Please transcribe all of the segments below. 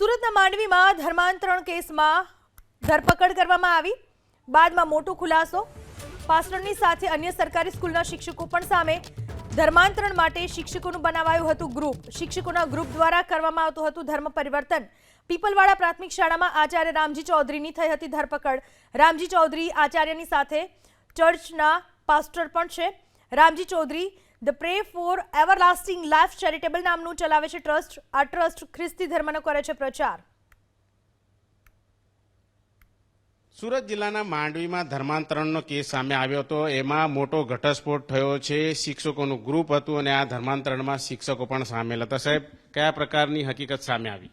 સુરતના માંડવીમાં ધર્માંતરણ કેસમાં ધરપકડ કરવામાં આવી. બાદમાં મોટો ખુલાસો. પાસ્ટરની સાથે અન્ય સરકારી સ્કૂલના શિક્ષકો પણ સામે. ધર્માંતરણ માટે શિક્ષકોનું બનાવાયું હતું ગ્રુપ. શિક્ષકોના ગ્રુપ દ્વારા કરવામાં આવતું હતું ધર્મ પરિવર્તન. પીપલવાડા પ્રાથમિક શાળામાં આચાર્ય રામજી ચૌધરીની થઈ હતી ધરપકડ. રામજી ચૌધરી આચાર્યની સાથે ચર્ચના પાસ્ટર પણ છે. Ramji Chaudhary the pray for everlasting life charitable નામનું ચલાવે છે ટ્રસ્ટ. આ ટ્રસ્ટ ખ્રિસ્તી ધર્મનો કરે છે પ્રચાર. સુરત જિલ્લાના માંડવીમાં ધર્માંતરણનો કેસ સામે આવ્યો હતો. એમાં મોટો ઘટસ્ફોટ થયો છે. શિક્ષકોનું ગ્રુપ હતું અને આ ધર્માંતરણમાં શિક્ષકો પણ સામેલ હતા. સાહેબ, કયા પ્રકારની હકીકત સામે આવી?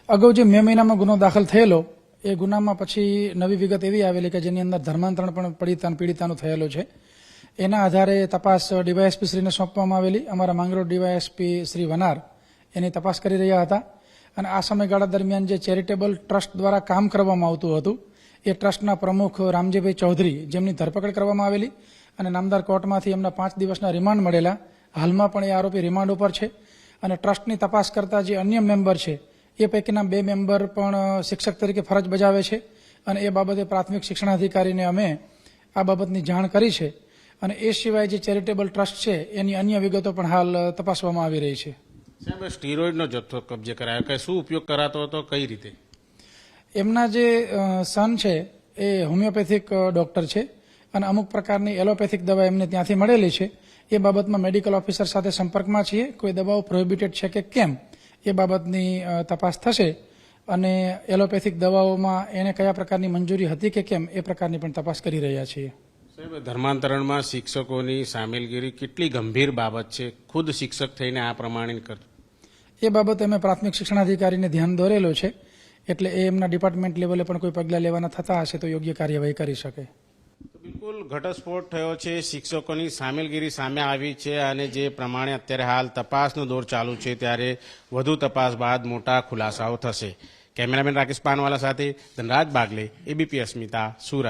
અગાઉ જે મે મહિનામાં ગુનો દાખલ થયેલો એ ગુનામાં પછી નવી વિગત એવી આવેલી કે જેની અંદર ધર્માંતરણ પણ પીડિતાનું થયેલું છે. એના આધારે તપાસ ડીવાયએસપી શ્રીને સોંપવામાં આવેલી. અમારા માંગરોળ ડીવાયએસપી શ્રી વનાર એની તપાસ કરી રહ્યા હતા અને આ સમયગાળા દરમિયાન જે ચેરિટેબલ ટ્રસ્ટ દ્વારા કામ કરવામાં આવતું હતું એ ટ્રસ્ટના પ્રમુખ રામજીભાઈ ચૌધરી જેમની ધરપકડ કરવામાં આવેલી અને નામદાર કોર્ટમાંથી એમના 5 દિવસના રિમાન્ડ મળેલા. હાલમાં પણ એ આરોપી રિમાન્ડ ઉપર છે અને ટ્રસ્ટની તપાસ કરતા જે અન્ય મેમ્બર છે એ પૈકીના 2 મેમ્બર પણ શિક્ષક તરીકે ફરજ બજાવે છે અને એ બાબતે પ્રાથમિક શિક્ષણાધિકારીને અમે આ બાબતની જાણ કરી છે અને એ સિવાય જે ચેરિટેબલ ટ્રસ્ટ છે એની અન્ય વિગતો પણ હાલ તપાસવામાં આવી રહી છે. સાહેબ, સ્ટીરોઇડનો જથ્થો કબજે કરાયો કે શું ઉપયોગ કરાતો હતો, કઈ રીતે? એમના જે સન છે એ હોમિયોપેથિક ડોક્ટર છે અને અમુક પ્રકારની એલોપેથિક દવા એમને ત્યાંથી મળેલી છે. એ બાબતમાં મેડિકલ ઓફિસર સાથે સંપર્કમાં છીએ. કોઈ દવાઓ પ્રોહિબિટેડ છે કે કેમ એ બાબતની તપાસ થશે અને એલોપેથિક દવાઓમાં એને કયા પ્રકારની મંજૂરી હતી કે કેમ એ પ્રકારની પણ તપાસ કરી રહ્યા છીએ. સાહેબ, ધર્માંતરણમાં શિક્ષકોની સામેલગીરી કેટલી ગંભીર બાબત છે? ખુદ શિક્ષક થઈને આ પ્રમાણે કરતું એ બાબતે અમે પ્રાથમિક શિક્ષણાધિકારીને ધ્યાન દોરેલો છે એટલે એ એમના ડિપાર્ટમેન્ટ લેવલે પણ કોઈ પગલાં લેવાના થતા હશે તો યોગ્ય કાર્યવાહી કરી શકે. બિલકુલ ઘટસ્ફોટ થયો છે. શિક્ષકોની સામેલગીરી સામે આવી છે અને જે પ્રમાણે અત્યારે હાલ તપાસનો દોર ચાલુ છે ત્યારે વધુ તપાસ બાદ મોટા ખુલાસાઓ થશે. કેમેરામેન રાકેશ પાનવાલા સાથે ધનરાજ બાગલે, એબીપી અસ્મિતા, સુરત.